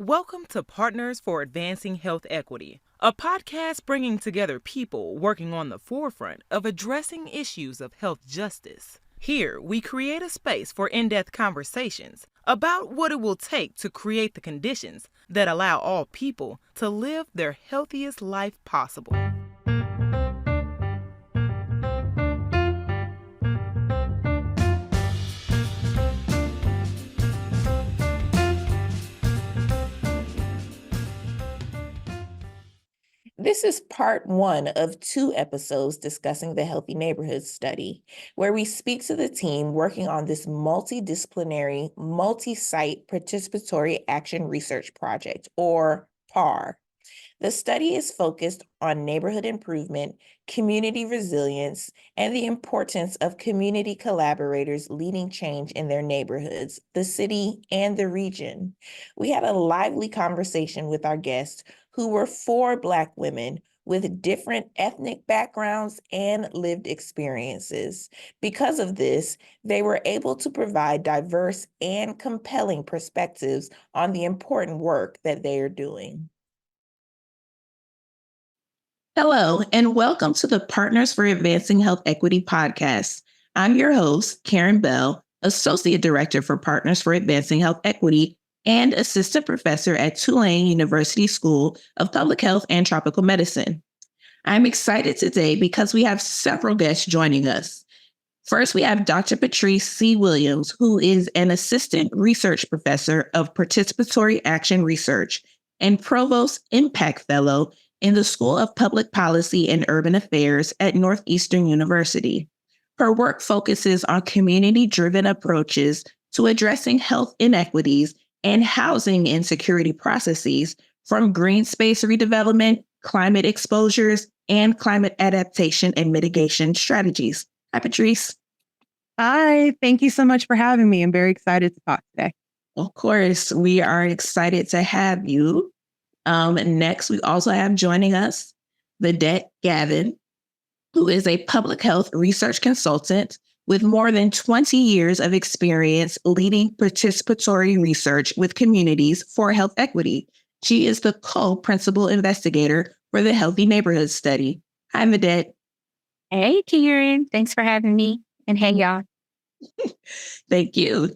Welcome to Partners for Advancing Health Equity, a podcast bringing together people working on the forefront of addressing issues of health justice. Here, we create a space for in-depth conversations about what it will take to create the conditions that allow all people to live their healthiest life possible. This is part one of 2 episodes discussing the Healthy Neighborhoods Study, where we speak to the team working on this multidisciplinary, multi-site participatory action research project, or PAR. The study is focused on neighborhood improvement, community resilience, and the importance of community collaborators leading change in their neighborhoods, the city, and the region. We had a lively conversation with our guests, who were 4 Black women with different ethnic backgrounds and lived experiences. Because of this, they were able to provide diverse and compelling perspectives on the important work that they are doing. Hello, and welcome to the Partners for Advancing Health Equity podcast. I'm your host, Karen Bell, Associate Director for Partners for Advancing Health Equity and Assistant Professor at Tulane University School of Public Health and Tropical Medicine. I'm excited today because we have several guests joining us. First, we have Dr. Patrice C. Williams, who is an Assistant Research Professor of Participatory Action Research and Provost Impact Fellow in the School of Public Policy and Urban Affairs at Northeastern University. Her work focuses on community-driven approaches to addressing health inequities and housing insecurity processes, from green space redevelopment, climate exposures, and climate adaptation and mitigation strategies. Hi, Patrice. Hi, thank you so much for having me. I'm very excited to talk today. Of course, we are excited to have you. Next, we also have joining us Vedette Gavin, who is a public health research consultant with more than 20 years of experience leading participatory research with communities for health equity. She is the Coll principal investigator for the Healthy Neighborhoods Study. Hi, Vedette. Hey, Karen. Thanks for having me. And hey, y'all. Thank you.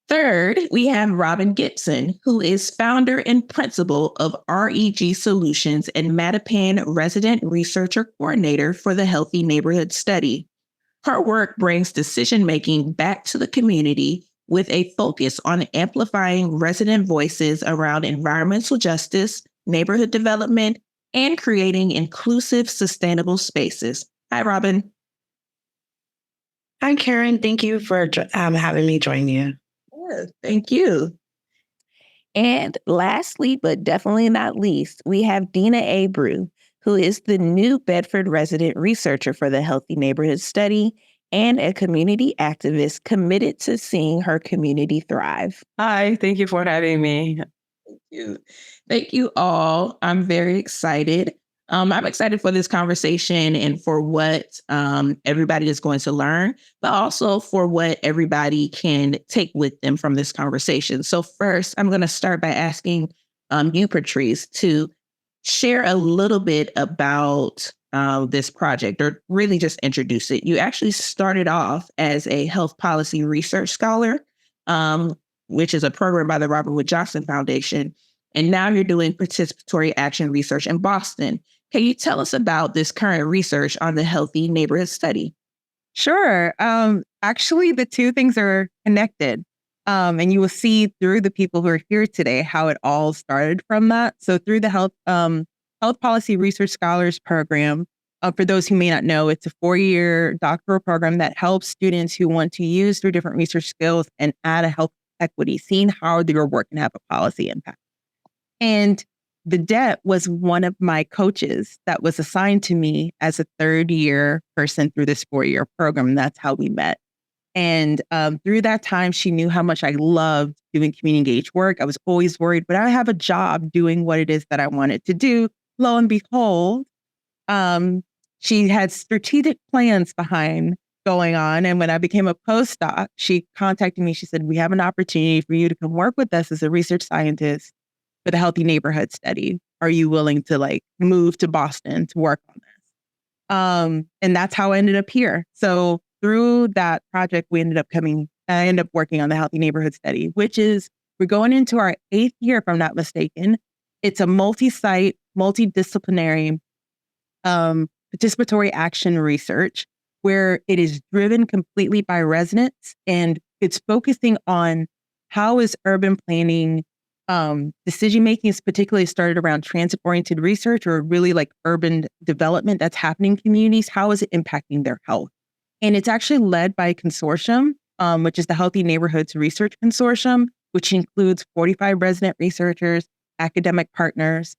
Third, we have Robin Gibson, who is founder and principal of REG Solutions and Mattapan Resident Researcher Coordinator for the Healthy Neighborhood Study. Her work brings decision-making back to the community with a focus on amplifying resident voices around environmental justice, neighborhood development, and creating inclusive, sustainable spaces. Hi, Robin. Hi, Karen. Thank you for having me join you. Thank you. And lastly, but definitely not least, we have Dina Abreu, who is the new Bedford resident researcher for the Healthy Neighborhood Study and a community activist committed to seeing her community thrive. Hi, thank you for having me. Thank you. Thank you all. I'm very excited. I'm excited for this conversation and for what everybody is going to learn, but also for what everybody can take with them from this conversation. So first, I'm going to start by asking you, Patrice, to share a little bit about this project, or really just introduce it. You actually started off as a health policy research scholar, which is a program by the Robert Wood Johnson Foundation. And now you're doing participatory action research in Boston. Can you tell us about this current research on the Healthy Neighborhood Study? Sure. Actually, the two things are connected. And you will see through the people who are here today how it all started from that. So through the Health Policy Research Scholars Program, for those who may not know, it's a 4-year doctoral program that helps students who want to use their different research skills and add a health equity, seeing how their work can have a policy impact. And Vedette was one of my coaches that was assigned to me as a 3rd-year person through this 4-year program. That's how we met. And through that time, she knew how much I loved doing community engaged work. I was always worried, but I have a job doing what it is that I wanted to do. Lo and behold, she had strategic plans behind going on. And when I became a postdoc, she contacted me. She said, we have an opportunity for you to come work with us as a research scientist for the Healthy Neighborhood Study. Are you willing to like move to Boston to work on this? And that's how I ended up here. So through that project, I ended up working on the Healthy Neighborhood Study, which is, we're going into our 8th year, if I'm not mistaken. It's a multi-site, multidisciplinary participatory action research where it is driven completely by residents, and it's focusing on how is urban planning decision-making is particularly started around transit-oriented research or really like urban development that's happening in communities. How is it impacting their health? And it's actually led by a consortium, which is the Healthy Neighborhoods Research Consortium, which includes 45 resident researchers, academic partners.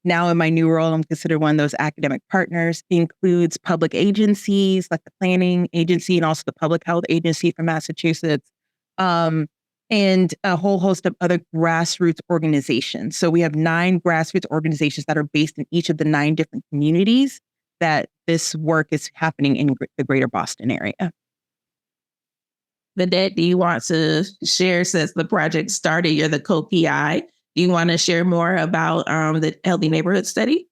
Now in my new role, I'm considered one of those academic partners. It includes public agencies like the Planning Agency and also the Public Health Agency from Massachusetts, and a whole host of other grassroots organizations. So we have 9 grassroots organizations that are based in each of the 9 different communities that this work is happening in the greater Boston area. Vedette, do you want to share, since the project started, you're the co-PI, do you want to share more about the Healthy Neighborhood Study?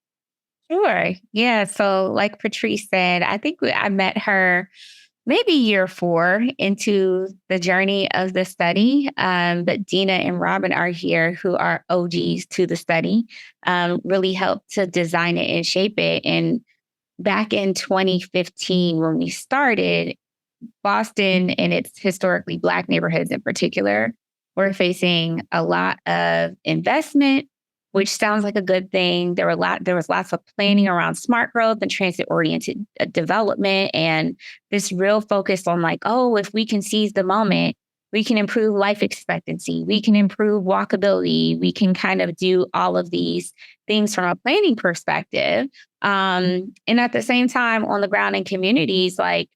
Sure. Yeah. So like Patrice said, I think I met her maybe year 4 into the journey of the study. But Dina and Robin are here, who are OGs to the study, really helped to design it and shape it. And back in 2015, when we started, Boston and its historically Black neighborhoods in particular were facing a lot of investment, which sounds like a good thing. There was lots of planning around smart growth and transit-oriented development, and this real focus on like, oh, if we can seize the moment, we can improve life expectancy, we can improve walkability, we can kind of do all of these things from a planning perspective. And at the same time, on the ground in communities, like,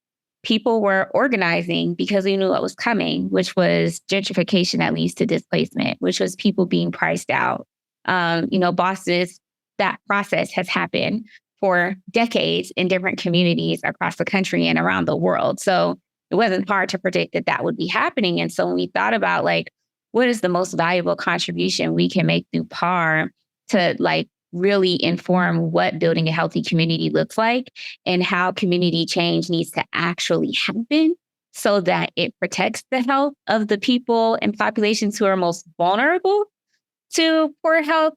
people were organizing because we knew what was coming, which was gentrification that leads to displacement, which was people being priced out. Boston's, that process has happened for decades in different communities across the country and around the world. So it wasn't hard to predict that that would be happening. And so when we thought about like, what is the most valuable contribution we can make through PAR to like really inform what building a healthy community looks like and how community change needs to actually happen so that it protects the health of the people and populations who are most vulnerable to poor health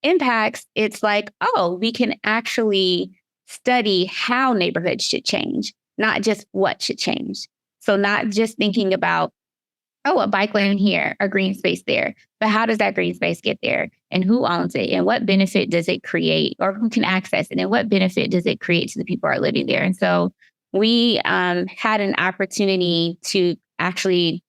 impacts, it's like, oh, we can actually study how neighborhoods should change, not just what should change. So not just thinking about, oh, a bike lane here, a green space there, but how does that green space get there? And who owns it? And what benefit does it create? Or who can access it? And what benefit does it create to the people who are living there? And so we had an opportunity to actually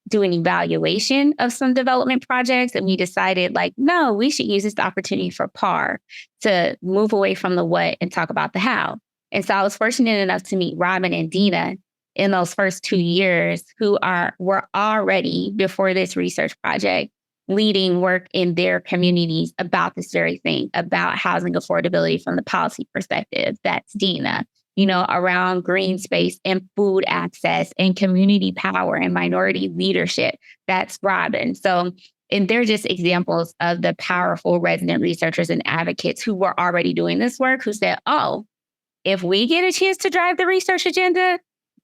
do an evaluation of some development projects. And we decided like, no, we should use this opportunity for PAR to move away from the what and talk about the how. And so I was fortunate enough to meet Robin and Dina in those first 2 years who were already, before this research project, leading work in their communities about this very thing, about housing affordability from the policy perspective. That's Dina. Around green space and food access and community power and minority leadership. That's Robin. So, and they're just examples of the powerful resident researchers and advocates who were already doing this work, who said, oh, if we get a chance to drive the research agenda,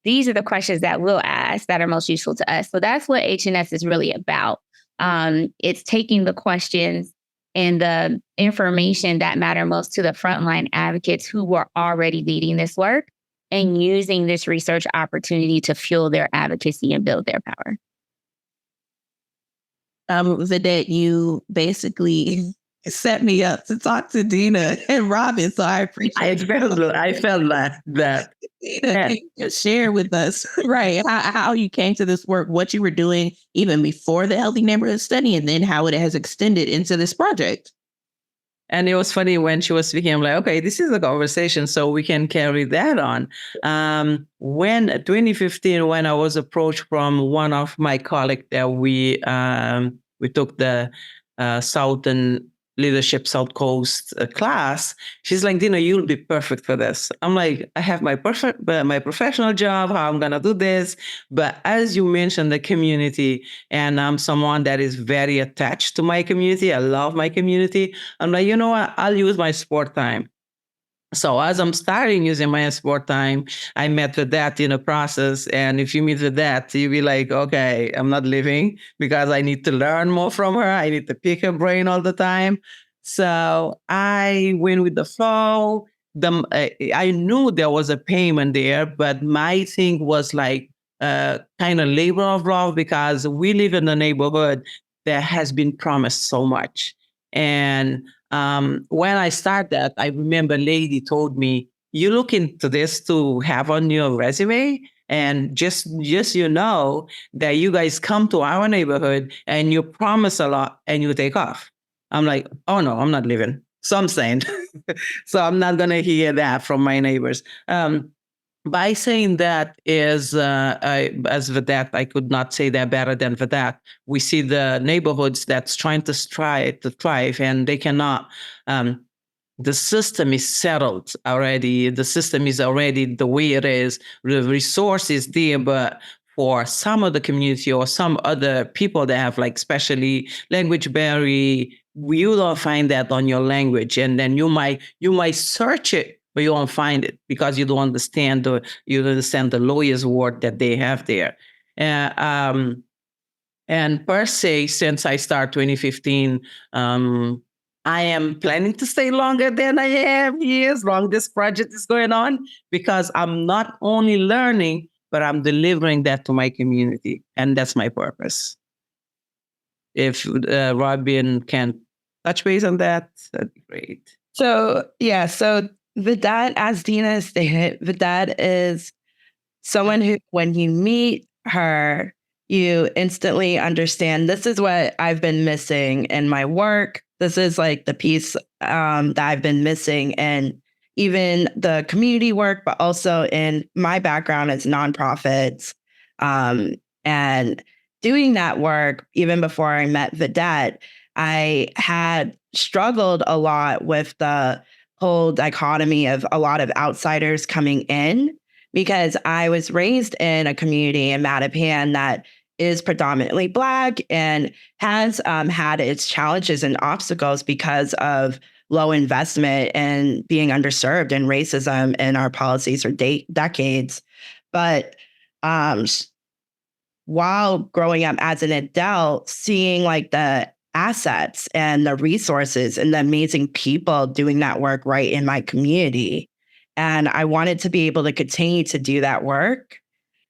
these are the questions that we'll ask that are most useful to us. So that's what HNS is really about. It's taking the questions and the information that matter most to the frontline advocates who were already leading this work and using this research opportunity to fuel their advocacy and build their power. Vedette, you basically set me up to talk to Dina and Robin, so I appreciate I felt that. Dina, share with us, right, how you came to this work, what you were doing even before the Healthy Neighborhood Study, and then how it has extended into this project. And it was funny when she was speaking, I'm like, okay, this is a conversation, so we can carry that on. When 2015, when I was approached from one of my colleagues that we took the Southern Leadership South Coast class. She's like, Dina, you'll be perfect for this. I'm like, I have my professional job, how I'm gonna do this. But as you mentioned, the community, and I'm someone that is very attached to my community. I love my community. I'm like, you know what? I'll use my sport time. So as I'm starting using my sport time, I met with that in the process. And if you meet with that, you'll be like, okay, I'm not living because I need to learn more from her. I need to pick her brain all the time. So I went with the flow. I knew there was a payment there, but my thing was like kind of labor of love because we live in a neighborhood that has been promised so much. And when I started that, I remember a lady told me, you look into this to have on your resume. And just you know that you guys come to our neighborhood and you promise a lot and you take off. I'm like, oh no, I'm not leaving. So I'm saying, so I'm not gonna hear that from my neighbors. By saying that is, as Vedette, I could not say that better than Vedette. We see the neighborhoods that's trying to thrive, and they cannot. The system is settled already. The system is already the way it is. The resource is there, but for some of the community or some other people that have like especially language barrier, you don't find that on your language, and then you might search it, but you won't find it because you don't understand the lawyer's word that they have there. And per se, since I start 2015, I am planning to stay longer than I am here as long as this project is going on, because I'm not only learning, but I'm delivering that to my community. And that's my purpose. If Robin can touch base on that, that'd be great. So Vedette, as Dina stated, Vedette is someone who, when you meet her, you instantly understand this is what I've been missing in my work. This is like the piece that I've been missing in even the community work, but also in my background as nonprofits. And doing that work, even before I met Vedette, I had struggled a lot with the whole dichotomy of a lot of outsiders coming in, because I was raised in a community in Mattapan that is predominantly Black and has had its challenges and obstacles because of low investment and being underserved and racism in our policies for decades. But while growing up as an adult, seeing like the assets and the resources and the amazing people doing that work right in my community. And I wanted to be able to continue to do that work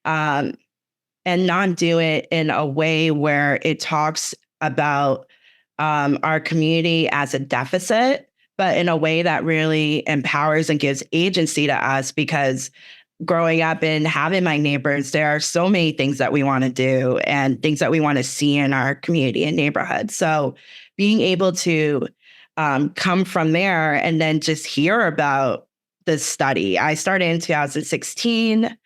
and not do it in a way where it talks about our community as a deficit, but in a way that really empowers and gives agency to us, because growing up and having my neighbors, there are so many things that we want to do and things that we want to see in our community and neighborhood. So being able to come from there and then just hear about this study. I started in 2016.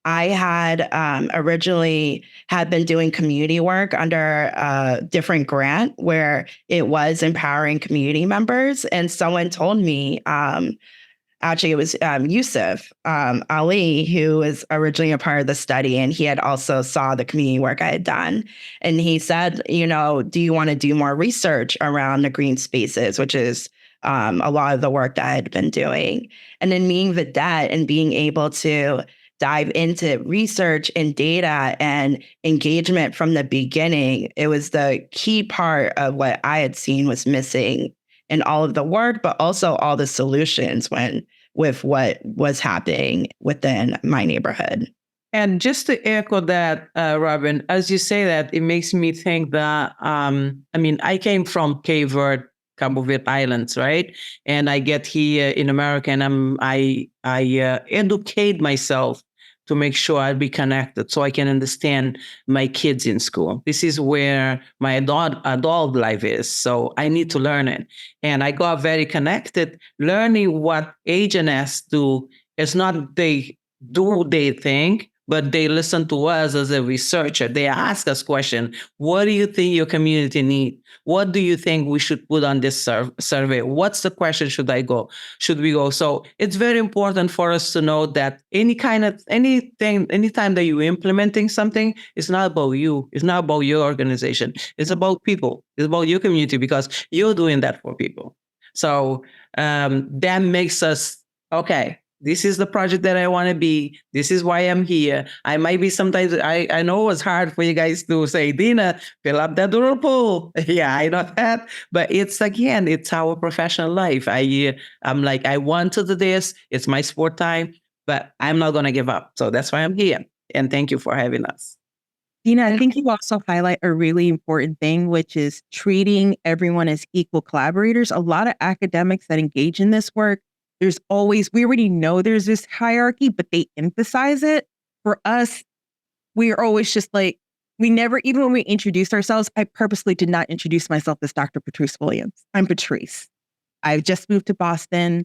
I had originally had been doing community work under a different grant where it was empowering community members. And someone told me, actually, it was Yusuf Ali, who was originally a part of the study, and he had also saw the community work I had done. And he said, do you want to do more research around the green spaces, which is a lot of the work that I had been doing. And then meeting Vedette and being able to dive into research and data and engagement from the beginning, it was the key part of what I had seen was missing in all of the work, but also all the solutions with what was happening within my neighborhood. And just to echo that, Robin, as you say that, it makes me think that, I came from Cape Verde, Cabo Verde Islands, right? And I get here in America and I educate myself to make sure I'll be connected so I can understand my kids in school. This is where my adult life is. So I need to learn it. And I got very connected. Learning what H&S do, it's not they do their thing, but they listen to us as a researcher. They ask us questions. What do you think your community need? What do you think we should put on this survey? What's the question should we go? So it's very important for us to know that anytime that you're implementing something, it's not about you. It's not about your organization. It's about people. It's about your community because you're doing that for people. So that makes us, okay, this is the project that I want to be. This is why I'm here. I might be sometimes, I know it's hard for you guys to say, Dina, fill up that doodle pool. Yeah, I know that. But it's our professional life. I'm like, I want to do this. It's my sport time, but I'm not going to give up. So that's why I'm here. And thank you for having us. Dina, I think you also highlight a really important thing, which is treating everyone as equal collaborators. A lot of academics that engage in this work, we already know there's this hierarchy, but they emphasize it. For us, we are always just like, even when we introduce ourselves, I purposely did not introduce myself as Dr. Patrice Williams. I'm Patrice. I've just moved to Boston.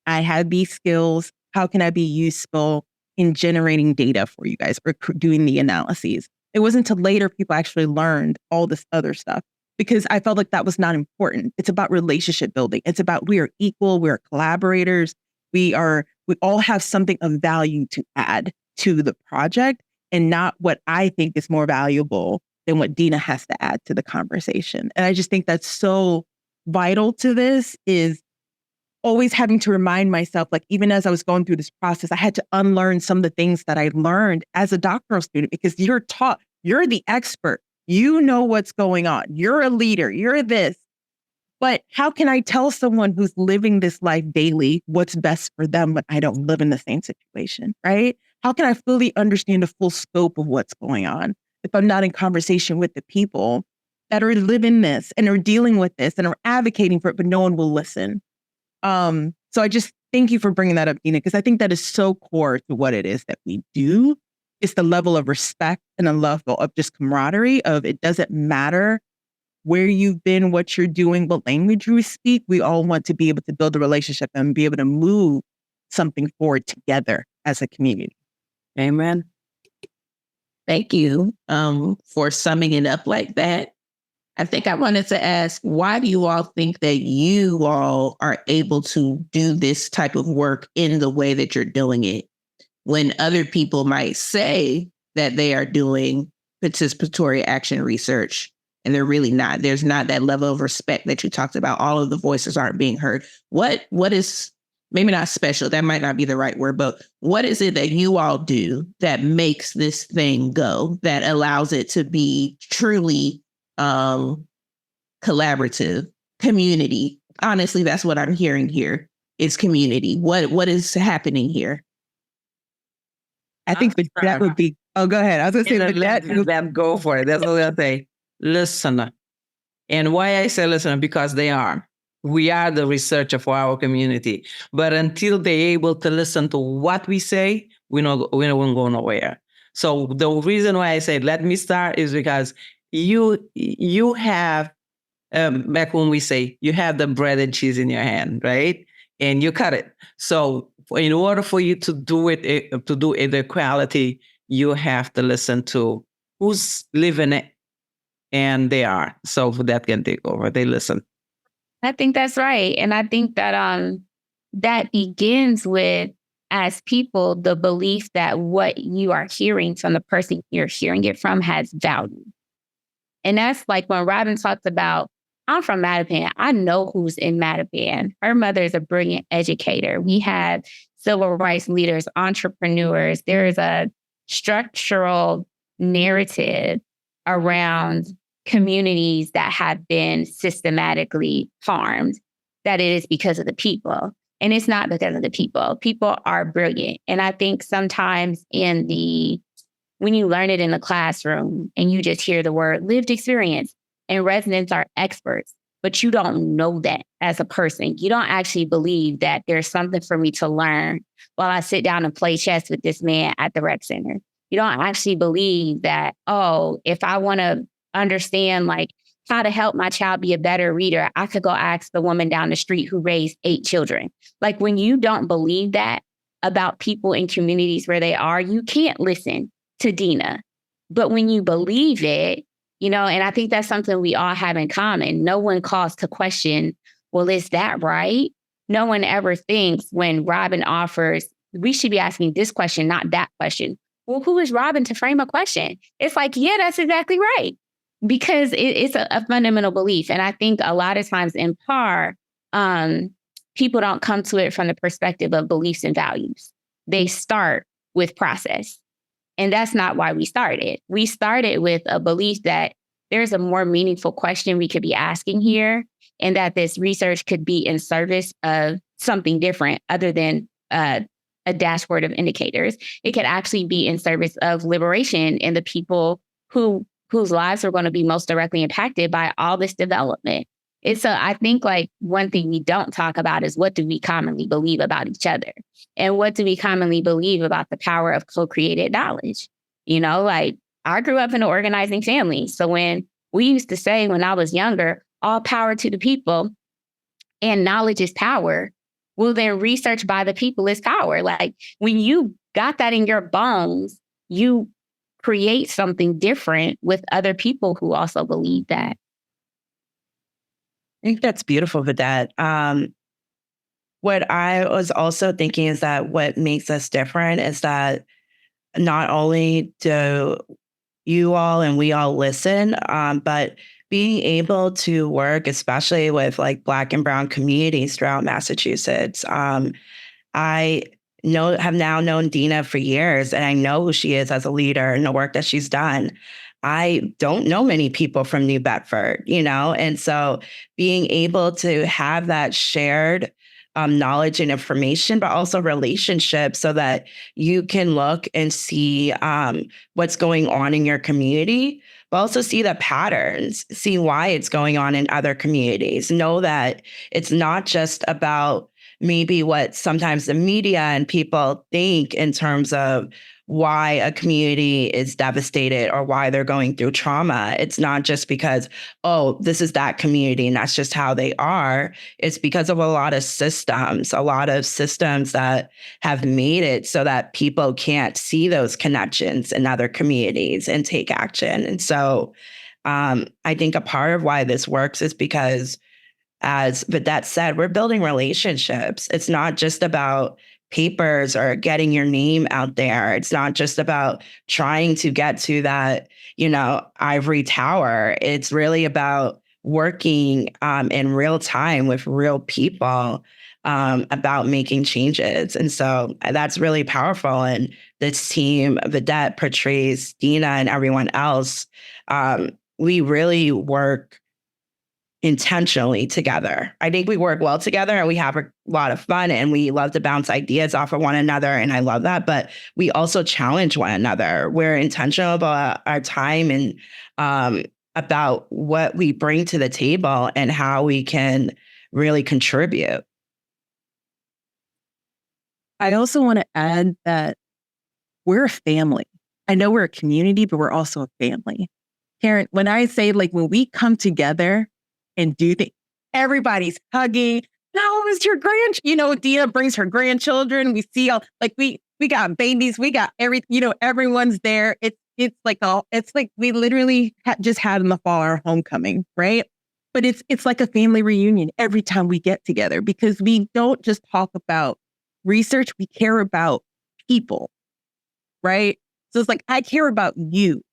I have these skills. How can I be useful in generating data for you guys or doing the analyses? It wasn't until later people actually learned all this other stuff because I felt like that was not important. It's about relationship building. It's about we are equal, we are collaborators. We all have something of value to add to the project and not what I think is more valuable than what Dina has to add to the conversation. And I just think that's so vital to this is always having to remind myself, like even as I was going through this process, I had to unlearn some of the things that I learned as a doctoral student because you're taught, you're the expert, you know what's going on, you're a leader, you're this. But how can I tell someone who's living this life daily what's best for them when I don't live in the same situation, right? How can I fully understand the full scope of what's going on if I'm not in conversation with the people that are living this and are dealing with this and are advocating for it, but no one will listen? So I just thank you for bringing that up, Dina, because I think that is so core to what it is that we do. It's the level of respect and a level of just camaraderie of it doesn't matter where you've been, what you're doing, what language you speak. We all want to be able to build a relationship and be able to move something forward together as a community. Amen. Thank you for summing it up like that. I think I wanted to ask, why do you all think that you all are able to do this type of work in the way that you're doing it when other people might say that they are doing participatory action research and they're really not? There's not that level of respect that you talked about. All of the voices aren't being heard. What is maybe not special, that might not be the right word, but what is it that you all do that makes this thing go, that allows it to be truly collaborative, community? Honestly, that's what I'm hearing here. It's community. What is happening here? I think that would be, oh, go ahead. I was going to say let go for it. That's what I say. Listener. And why I say listener, because we are the researcher for our community. But until they're able to listen to what we say, we won't go nowhere. So the reason why I say, let me start is because you have, back when we say, you have the bread and cheese in your hand, right? And you cut it. So in order for you to do it, to do inequality, you have to listen to who's living it. And they are. So that can take over. They listen. I think that's right. And I think that that begins with, as people, the belief that what you are hearing from the person you're hearing it from has value. And that's like when Robin talks about, I'm from Mattapan. I know who's in Mattapan. Her mother is a brilliant educator. We have civil rights leaders, entrepreneurs. There is a structural narrative around communities that have been systematically harmed, that it is because of the people. And it's not because of the people. People are brilliant. And I think sometimes when you learn it in the classroom and you just hear the word lived experience and residents are experts, but you don't know that as a person. You don't actually believe that there's something for me to learn while I sit down and play chess with this man at the rec center. You don't actually believe that, oh, if I want to understand like how to help my child be a better reader, I could go ask the woman down the street who raised 8 children. Like when you don't believe that about people in communities where they are, you can't listen to Dina. But when you believe it, and I think that's something we all have in common. No one calls to question, well, is that right? No one ever thinks when Robin offers, we should be asking this question, not that question. Well, who is Robin to frame a question? It's like, yeah, that's exactly right. Because it's a fundamental belief. And I think a lot of times in PAR, people don't come to it from the perspective of beliefs and values. They start with process. And that's not why we started. We started with a belief that there's a more meaningful question we could be asking here, and that this research could be in service of something different other than a dashboard of indicators. It could actually be in service of liberation and the people whose lives are going to be most directly impacted by all this development. I think like one thing we don't talk about is what do we commonly believe about each other? And what do we commonly believe about the power of co-created knowledge? Like I grew up in an organizing family. So when we used to say when I was younger, all power to the people and knowledge is power. Well, then research by the people is power. Like when you got that in your bones, you create something different with other people who also believe that. I think that's beautiful, Vedette. What I was also thinking is that what makes us different is that not only do you all and we all listen, but being able to work, especially with like Black and Brown communities throughout Massachusetts. I have now known Dina for years, and I know who she is as a leader and the work that she's done. I don't know many people from New Bedford, and so being able to have that shared knowledge and information, but also relationships so that you can look and see what's going on in your community, but also see the patterns, see why it's going on in other communities. Know that it's not just about maybe what sometimes the media and people think in terms of why a community is devastated or why they're going through trauma. It's not just because, oh, this is that community and that's just how they are. It's because of a lot of systems that have made it so that people can't see those connections in other communities and take action. And so I think a part of why this works is because, as Vedette said, we're building relationships. It's not just about papers or getting your name out there. It's not just about trying to get to that, ivory tower. It's really about working in real time with real people about making changes. And so that's really powerful. And this team, Vedette, Patrice, Dina, and everyone else, we really work intentionally together. I think we work well together and we have a lot of fun and we love to bounce ideas off of one another. And I love that. But we also challenge one another. We're intentional about our time and about what we bring to the table and how we can really contribute. I also want to add that we're a family. I know we're a community, but we're also a family. Karen, when I say like when we come together and do things, everybody's hugging. No, it's your Dina brings her grandchildren. We see all like we got babies, we got everyone's there. It's like we literally just had in the fall our homecoming, right? But it's like a family reunion every time we get together because we don't just talk about research, we care about people, right? So it's like I care about you.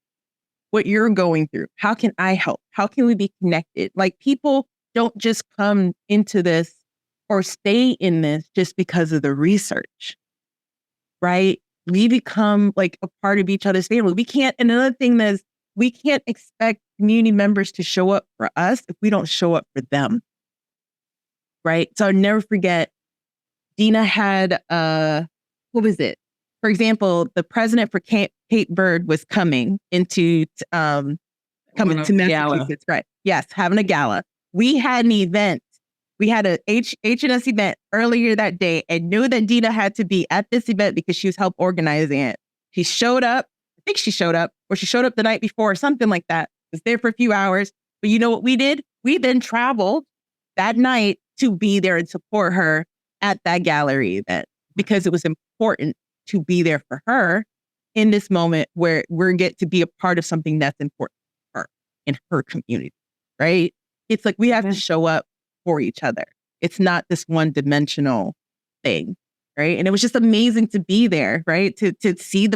What you're going through. How can I help? How can we be connected? Like people don't just come into this or stay in this just because of the research, right? We become like a part of each other's family. Another thing is we can't expect community members to show up for us if we don't show up for them, right? So I'll never forget, Dina had, what was it? For example, the president for Cape Bird was coming to Massachusetts, right? Yes, having a gala. We had an event. We had a H&S event earlier that day and knew that Dina had to be at this event because she was help organizing it. She showed up. I think she showed up, or she showed up the night before or something like that. Was there for a few hours. But you know what we did? We then traveled that night to be there and support her at that gallery event. because it was important to be there for her in this moment where we're get to be a part of something that's important for her in her community, right? It's like we have to show up for each other. It's not this one-dimensional thing, right? And it was just amazing to be there, right? To see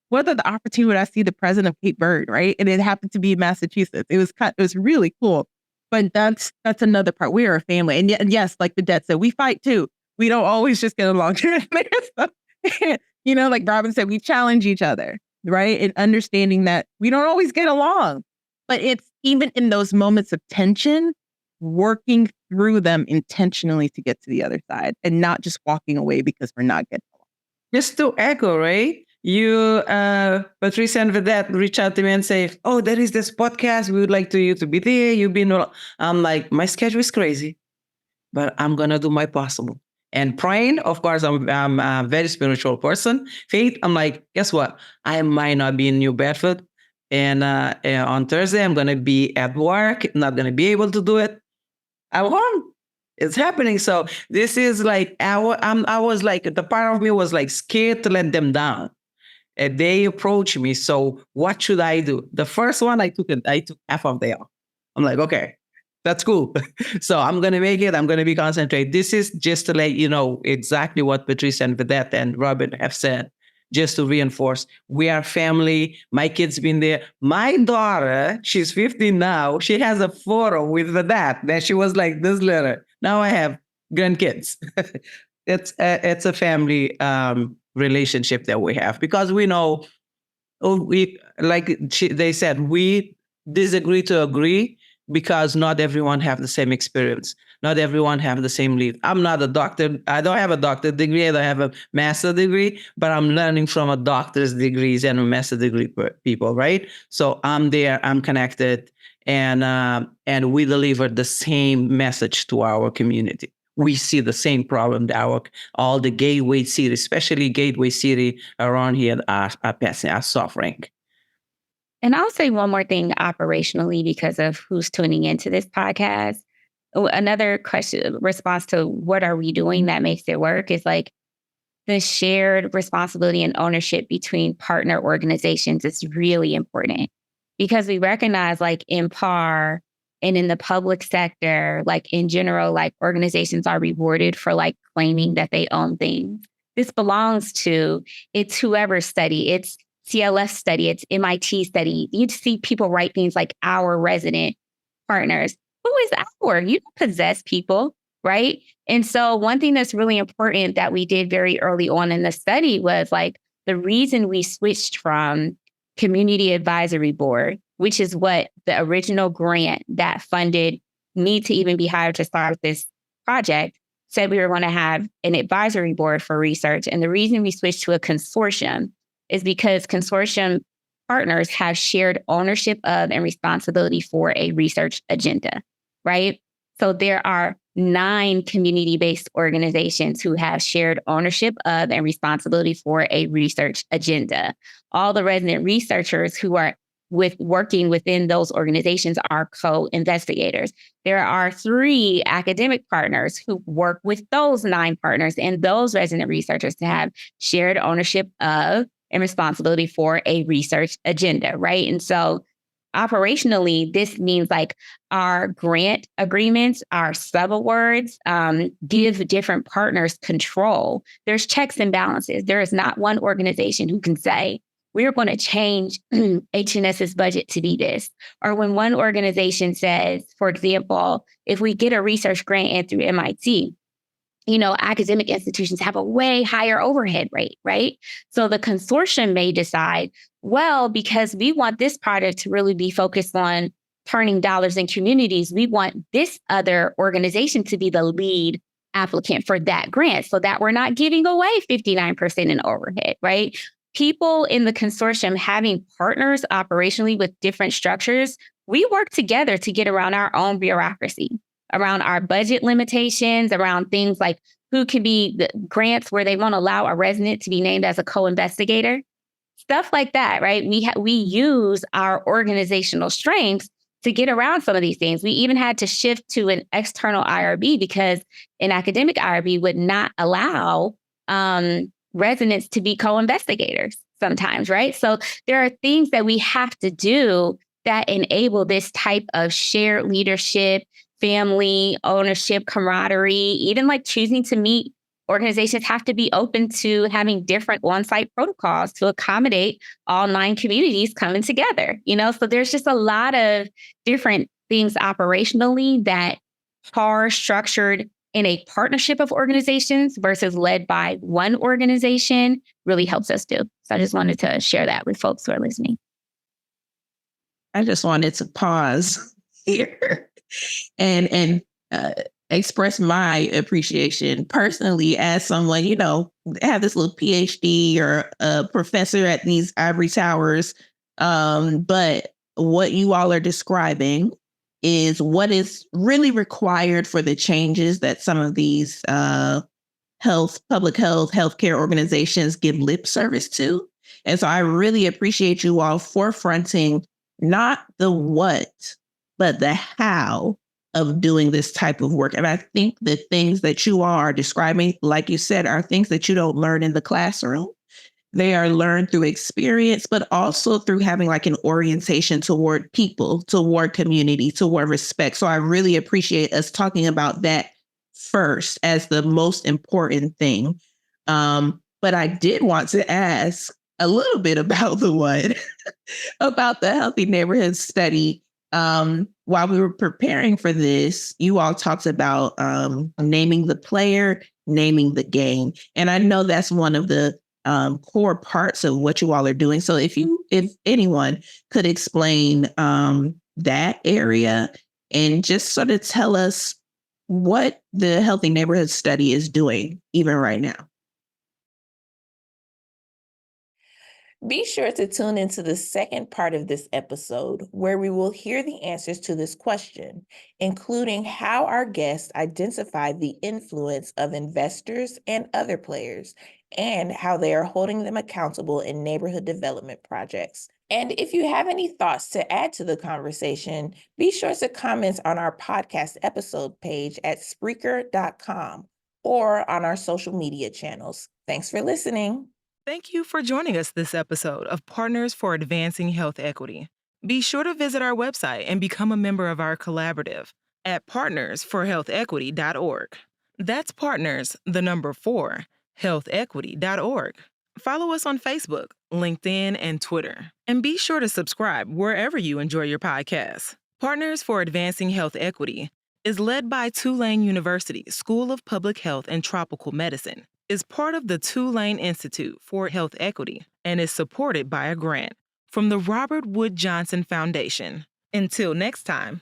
what are the opportunity would I see the president of Cape Verde, right? And it happened to be in Massachusetts. It was really cool. But that's another part. We are a family, and yes, like Bedette said, we fight too. We don't always just get along. Like Robin said, we challenge each other, right? And understanding that we don't always get along, but it's even in those moments of tension, working through them intentionally to get to the other side and not just walking away because we're not getting along. Just to echo, right? You, Patricia and Vedette reach out to me and say, oh, there is this podcast. We would like you to be there. I'm like, my schedule is crazy, but I'm going to do my possible. And praying, of course, I'm a very spiritual person. Faith, I'm like, guess what? I might not be in New Bedford. And on Thursday, I'm going to be at work, not going to be able to do it. I'm home. It's happening. So this is like, I was like, the part of me was like scared to let them down. And they approached me. So what should I do? The first one, I took half of the day off. I'm like, okay, that's cool. So I'm going to make it. I'm going to be concentrated. This is just to let you know exactly what Patricia and Vedette and Robin have said, just to reinforce we are family. My kid's been there. My daughter, she's 15 now. She has a photo with Vedette. Then she was like this little. Now I have grandkids. It's a family relationship that we have because we know, they said, we disagree to agree because not everyone have the same experience. Not everyone have the same lead. I'm not a doctor. I don't have a doctor degree. I don't have a master degree, but I'm learning from a doctor's degrees and a master degree people, right? So I'm there, I'm connected, and we deliver the same message to our community. We see the same problem that all the gateway cities, especially gateway city around here are suffering. And I'll say one more thing operationally because of who's tuning into this podcast. Another response to what are we doing that makes it work is like the shared responsibility and ownership between partner organizations is really important because we recognize like in PAR and in the public sector, like in general, like organizations are rewarded for like claiming that they own things. This belongs to, it's whoever's study, it's CLF study, it's MIT study. You'd see people write things like our resident partners. Who is our? You don't possess people, right? And so one thing that's really important that we did very early on in the study was like the reason we switched from Community Advisory Board, which is what the original grant that funded me to even be hired to start this project said we were going to have an advisory board for research. And the reason we switched to a consortium is because consortium partners have shared ownership of and responsibility for a research agenda, right? So there are 9 community-based organizations who have shared ownership of and responsibility for a research agenda. All the resident researchers who are working within those organizations are co-investigators. There are 3 academic partners who work with those 9 partners and those resident researchers to have shared ownership of and responsibility for a research agenda, right? And so operationally, this means like our grant agreements, our subawards, give different partners control. There's checks and balances. There is not one organization who can say, we're going to change H&S's budget to be this. Or when one organization says, for example, if we get a research grant in through MIT, academic institutions have a way higher overhead rate, right? So the consortium may decide, well, because we want this project to really be focused on turning dollars in communities, we want this other organization to be the lead applicant for that grant so that we're not giving away 59% in overhead, right? People in the consortium having partners operationally with different structures, we work together to get around our own bureaucracy, around our budget limitations, around things like who can be the grants where they won't allow a resident to be named as a co-investigator, stuff like that, right? We use our organizational strengths to get around some of these things. We even had to shift to an external IRB because an academic IRB would not allow residents to be co-investigators sometimes, right? So there are things that we have to do that enable this type of shared leadership, family, ownership, camaraderie, even like choosing to meet. Organizations have to be open to having different on-site protocols to accommodate all 9 communities coming together, So there's just a lot of different things operationally that are structured in a partnership of organizations versus led by one organization really helps us do. So I just wanted to share that with folks who are listening. I just wanted to pause here and express my appreciation personally as someone, have this little PhD or a professor at these ivory towers. But what you all are describing is what is really required for the changes that some of these public health, healthcare organizations give lip service to. And so I really appreciate you all forefronting not the what, but the how of doing this type of work. And I think the things that you all are describing, like you said, are things that you don't learn in the classroom. They are learned through experience, but also through having like an orientation toward people, toward community, toward respect. So I really appreciate us talking about that first as the most important thing. But I did want to ask a little bit about the what, about the Healthy Neighborhoods study. While we were preparing for this, you all talked about naming the player, naming the game. And I know that's one of the core parts of what you all are doing. So if anyone could explain that area and just sort of tell us what the Healthy Neighborhood Study is doing even right now. Be sure to tune into the second part of this episode, where we will hear the answers to this question, including how our guests identified the influence of investors and other players, and how they are holding them accountable in neighborhood development projects. And if you have any thoughts to add to the conversation, be sure to comment on our podcast episode page at Spreaker.com or on our social media channels. Thanks for listening. Thank you for joining us this episode of Partners for Advancing Health Equity. Be sure to visit our website and become a member of our collaborative at partnersforhealthequity.org. That's partners, the number 4, healthequity.org. Follow us on Facebook, LinkedIn, and Twitter. And be sure to subscribe wherever you enjoy your podcasts. Partners for Advancing Health Equity is led by Tulane University School of Public Health and Tropical Medicine, is part of the Tulane Institute for Health Equity, and is supported by a grant from the Robert Wood Johnson Foundation. Until next time.